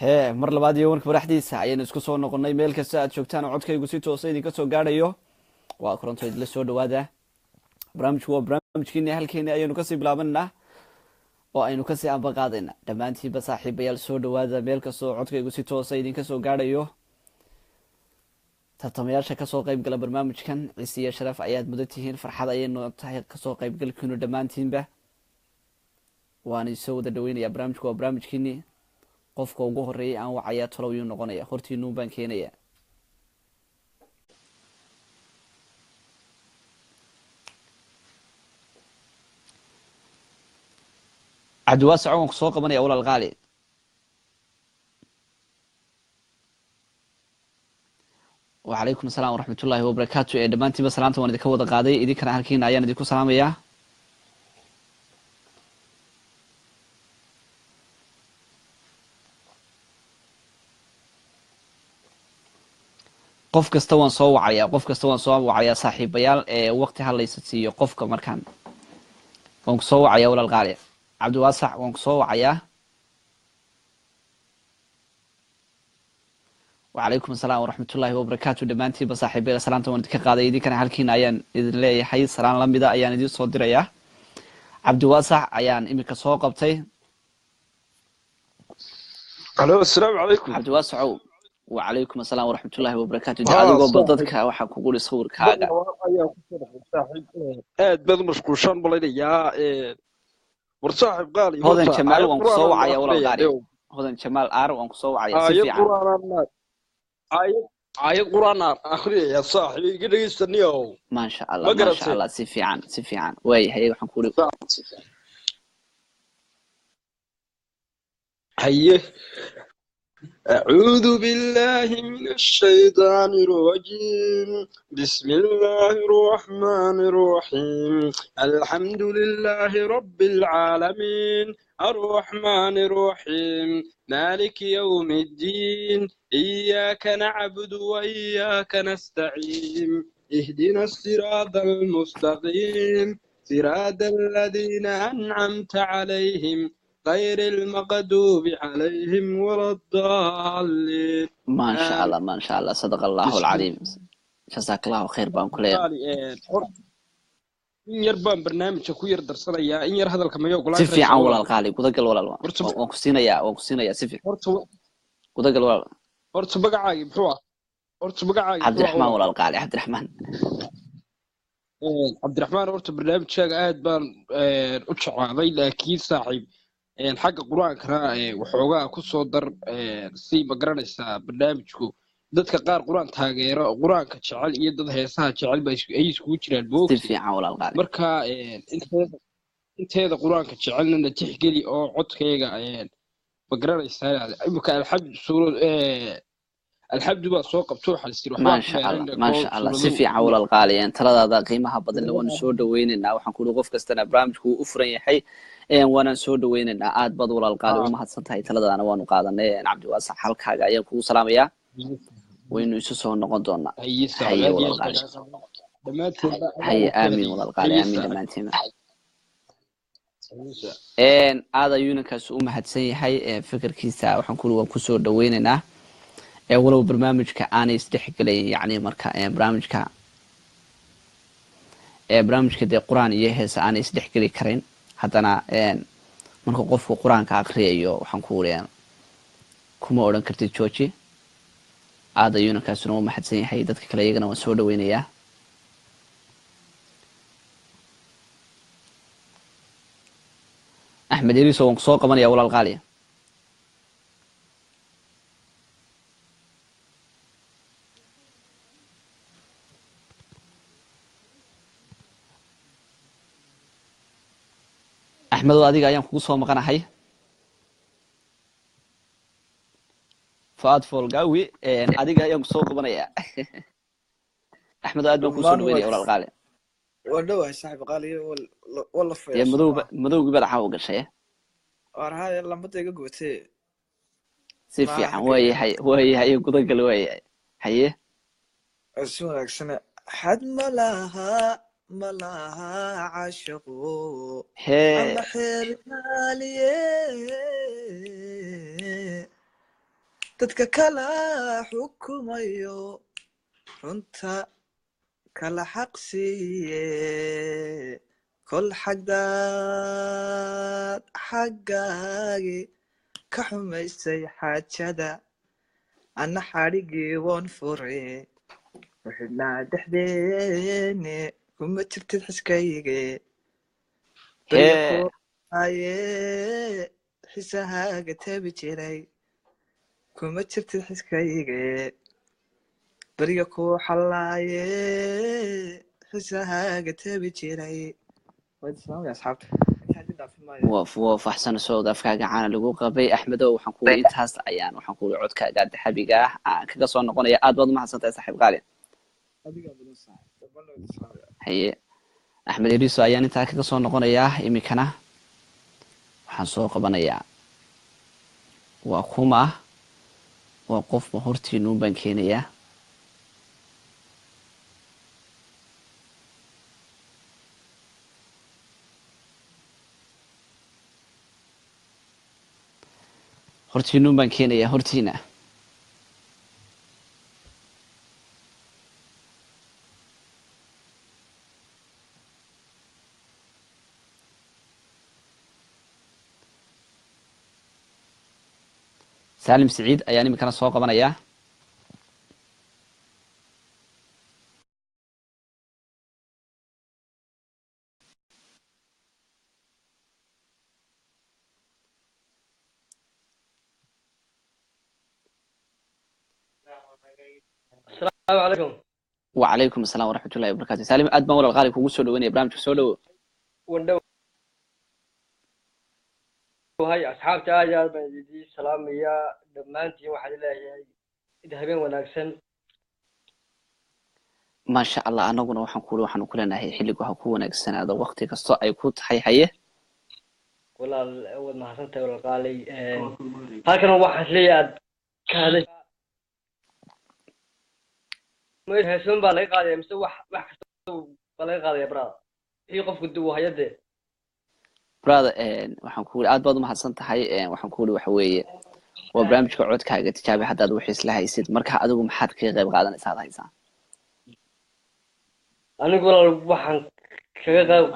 hee mar labaad iyo warka baraxdiisa ayaynu isku soo noqonnay meel kasta aad joogtaan oo codkaygu si toosa idinka soo gaadhayo waa koronto idinla soo dhawaada barnaamijku waa barnaamijkiini halkeeni ayaynu kasii bilaabanaa oo aynu kasii ambaqaadayna dhammaantiinba saaxiibayaal soo dhawaada meel kasta oo codkaygu si toosa idinka soo gaadhayo tartamayaasha kasoo qaybgala barnaamijkan ciise iyo sharaf ayaad mudan tihiin farxad ayaynu tahay kasoo qaybgalkiinu dhammaantiinba waana isoo wada dhaweynayaa barnaamijku waa barnaamijkiini qofka ugu horeeyay aan wacayaa talow yuu noqonaya hortiinuun baan keenaya cabdiwaasac waan ku soo qabanaya walaal qaali wacalaykum asalaam waraxmat ullaahi wabarakaatu dhammaantiinba salaanta waan idinka wada qaaday idinkana halkiina ayaan idinku salaamayaa qof kasta waan soo wacayaa saaxiibayaal waqti halaysa siiyo qofka markaan waan ku soo wacayaa walaal qaali cabdiwaasac waan ku soo wacayaa wacalaykum asalaam waraxmat ullaahi wabarakaatu dhammaantiinba saaxiibayaal salaanta waan idinka qaaday idinkana halkiina ayaan idin leeyahay salaan lamida ayaan idin soo dirayaa cabdiwaasac ayaan iminka soo qabtay alo assalaamu calaykum cabdiwaasacow وعليكم السلام ورحمة الله وبركاته جعلوا بدتك وحا كقول صور كاغا aad baad mashquulshan balaynayaa warsaaxib qaali هذا جمال وان كسو وعيا ولا قاري هذا جمال ار وان كسو وعيا سي فيعان ayad quraan akhriya saaxib iga dhageystaniyo ما شاء الله سي فيعان way hay waxaan ku ri haye أعوذ بالله من الشيطان الرجيم بسم الله الرحمن الرحيم الحمد لله رب العالمين الرحمن الرحيم مالك يوم الدين إياك نعبد وإياك نستعين اهدنا الصراط المستقيم صراط الذين أنعمت عليهم غير المغضوب عليهم ولا الضالين ما شاء الله صدق الله العظيم جزاك الله خير بان كليه in yar baan barnaamijka ku yar darsanayaa in yar hadalka mayo golaha si fiican walaal qaali gudagal walaal waan ku siinayaa si fiican gudagal walaal horta magacaaga muxuu ah cabdiraxmaan walaal qaali cabdiraxmaan horta barnaamijkaaga aad baan u jeclaaday laakiin saaxiib xagga quraankana waxoogaa ku soo dar si ma garanaysaa barnaamijku dadka qaar quraan taageero quraanka jecel iyo dad heesaha jecel ay iskugu jiraan boog marka inteeda quraanka jecelna tixgeli oo codkayga ma garanaysaa imika alxamdu baa soo qabto xalistir waxba ma sha Allah si fiican walaal qaali taladaada qiimaha badan la waan soo dhaweynaynaa waxaan ku qof kastana barnaamijku u furan yahay وانا سو دويننا aad bad walaal qaali u mahadsantahay taladana waanu qaadanay cabdiwaasac halkaaga ayaan kugu salaamayaa waynu isu soo noqon doonaa haye walaal qaali haye aamin walaal qaali aamin dhamaantiina aad ayuuna kaas u mahadsan yahay fikirkiisa waxaan ku waan ku soo dhaweynaynaa walow barnaamijka aanay isdhexgalay yani marka barnaamijka de quraan iyo heesa aanay isdhexgali karin haddana marka qofku quraanka aqriyayo waxaan ku wariyaa kuma oran kartid jooji aad ayuuna kaasuna u mahadsan yahay dadka kale iyagana waan soo dhaweynayaa axmed eliso waan ku soo qabanaya walaal qaali أحمد وأديك أيام كوسو مقنا حي فؤاد فولقاوي أديك أيام كوسو قبنا أحمد وأديك كوسو نويني ولا الغالي ودوه صاحب غالي والله في يا مذوق بدأ حاوق الشيء ورها يلا متى قوتي سيفي عن وهي قدق الوي حيه أسمعك سنة حد ملاها ملاها عاشقو أما حير مالي dadka kala xukumayo runta kala xaqsiiye kol xagdaad xaggaagi ka xumaysay xaajada ana xadhigii woon fure wixidnaa dhexdeene kuma jirtid xiskayge aye xisahaaga tabi jiray kuma jirtid xiskayge beriga ku xallaaye xisahaaga tabi jiray waa faxsan soo afkaaga caana lagu qabay axmedow waxaan ku intaas ayaan waxaan ku codkaaga dahabiga ah kaga soo noqonaya aad baad mahadsantahay saaxiib qaali haye axmed iriso ayaan intaa kaga soo noqonayaa iminkana waxaan soo qabanayaa waa kuma waa qofba hortiinuun baan keenayaa hortiinuun baan keenayaa hortiina سالم سعيد ayaan iminkana soo qabanayaa السلام عليكم. وعليكم السلام ورحمة الله وبركاته. سالم aad baan walaal qaali kugu soo dhaweynaya barnaamijka soo dhawo وهاي أصحاب تاجر بنجدي سلام يا دمانتي واحد الله يدهبين وناكسن ما شاء الله anaguna waxaan ku leenahay xilligu waxa ku wanaagsanaado waqti kasto ay ku tahay haye والله أول ما حصلت ولا قالي هكذا واحد لي كهذا ما يحسون بالي قاعد يمسوا واحد بالي قاعد يا برا يقف قدوه هيده brother waxaan ku aad baad u mahadsan tahay waxaan ku waxa weeye waa barnaamijka codkaaga tijaabi hadaad wixii isla haysid marka adigu maxaad ka qayb qaadanaysaa haysan anigu waxaan kaga qayb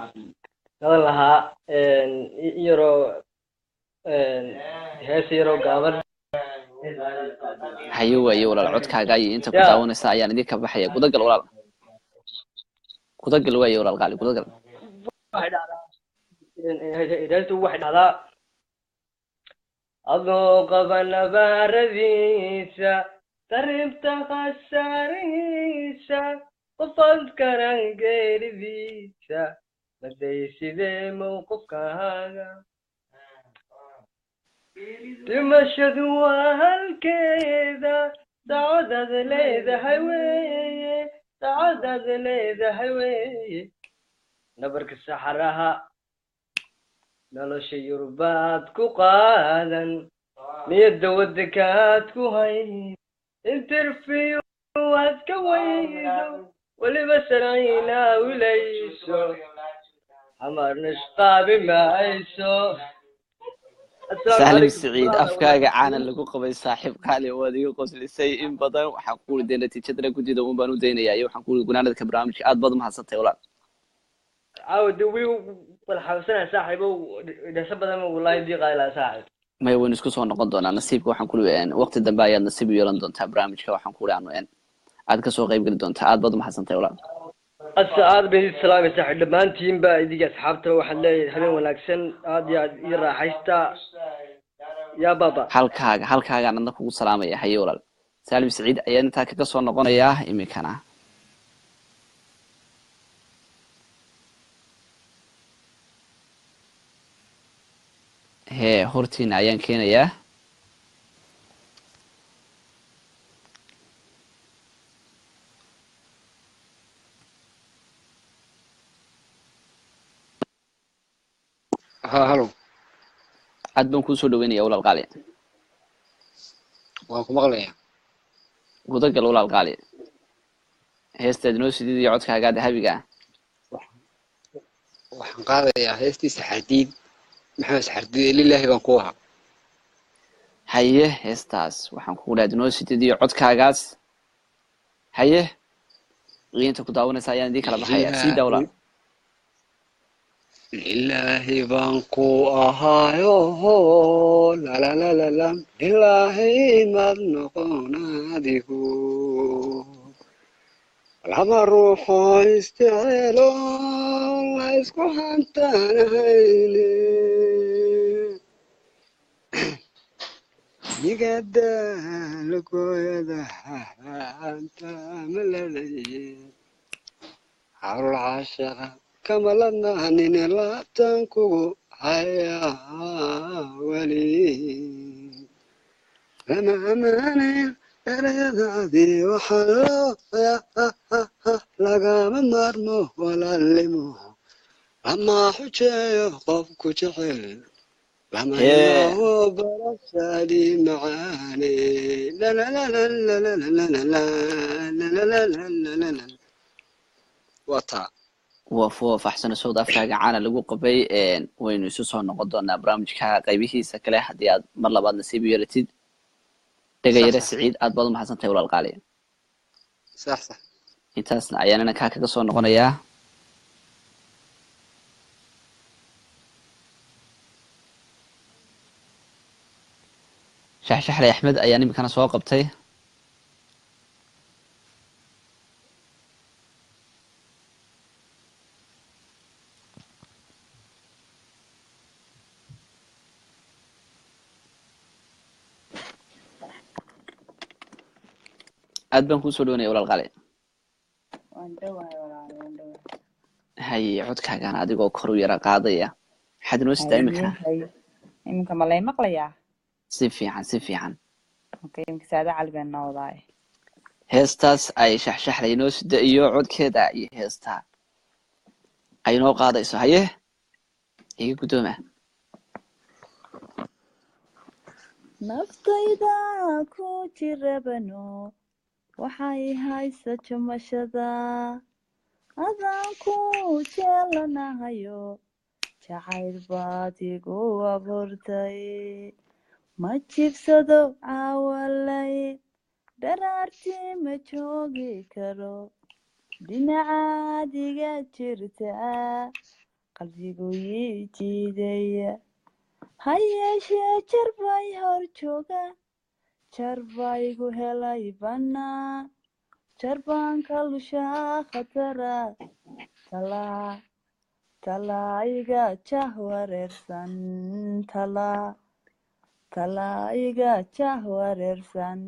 qaadan lahaa yaro hees yaro gaaban hayo waayo walaal codkaaga iyo inta ku daawanaysa ayaan idinka baxaya gudagal walaal gudagal waayo walaal qaali gudagal إدارته واحد هذا أذوق بنبارديسا تربت خساريسا وفض كران غير فيسا بديس ذي موقف كهذا تمشد وهالكذا تعدد ليذا هواي تعدد ليذا هواي نبرك السحرها nolosha yurbaad ku qaadan niyadda wadakaad ku hay interview waad ka weydo weliba sarayna wilayso amarna shqaabi maayso سالم سعيد afkaaga caana lagu qabay saaxiib qaali waad iga qoslisay in badan waxaan ku leeyahay natiijada gudida uun baan u deenayaa iyo waxaan ku gunaanadka barnaamijka aad baad u mahadsantahay walaal عاود وي والحوسنا صاحبه ده سبب والله دي قايل صاحب ما يوين isku soo noqon doona nasiibka waxaan ku leeyahay waqti dambe ayaad nasiib yeelan doontaa barnaamijka waxaan ku leeyahay aad ka soo qayb gali doontaa aad baad u mahadsantahay walaal السعادة بالسلام يا صاحب دمانتين با إذا أصحابته واحد لي هبين وناكسن هاد يا حيستا يا بابا halkaaga anna kugu salaamaya hayo walaal Salim Saciid ayaan inta kaga soo noqonayaa iminkana hortiina ayaan keenayaa halo aad baan ku soo dhaweynaya walaal qaali waan ku maqlayaa gudagal walaal qaali heestaad noo sidii iyo codkaaga dahabiga waxaan qaadayaa heestiisa xadiid maxamed xadiid lillahi baan ku ahaa haye heestaas waxaan kugu dhahay noo sidid iyo codkaagaas haye inta ku daawanaysa ayaan idin kala baxaya sii daa walaal ilaahi baan ku ahaayo lalalalam ilaahay maad noqon adigu laba ruuxoo isjecelo la isku hantaanahayne nigada lugooyada hanta malalaye harul caashaqa kamaladnaanine laabtan kugu hayaa weli lama amaanayn ereyadaadii waxaa loo lagama maarmo walaalnimo lama xujeeyo qofku jecel lama ilaaho barashadii macaane wataa waa faxsano sawd afkaaga caana lagu qabay waynu isu soo noqon doonaa barnaamijka qaybihiisa kale haddii aad mar labaad nasiib u yeelatid dhegayare siciid aad baad u mahadsantahay walaal qaali sax intaasna ayaan inankaa kaga soo noqonayaa shaxshaxley axmed ayaan iminkana soo qabtay aad baan kusoo dhawanaya walaal qaali haye codkaagaan adigoo kor u yara qaadaya waxaad inoo sitaa iminka ma lay maqlayaa si fiican imika saada cali baan noo wadaay heestaas ay shaxshaxlay inoo sida iyo codkeeda iyo heestaa ay inoo qaadayso haye iga guddooma naftayda ku jirabano waxay haysa jumashada adaan ku jeelanahayo jacayl baad igu abuurtay ma jibsado caawalay dharaartii ma joogi karo dhinacaad iga jirtaa qalbigu ii jiidaya ha yeeshee jarbay hor jooga jarbaygu helay bannaan jarbaanka lushaa khatara talaa'iga jah wareersan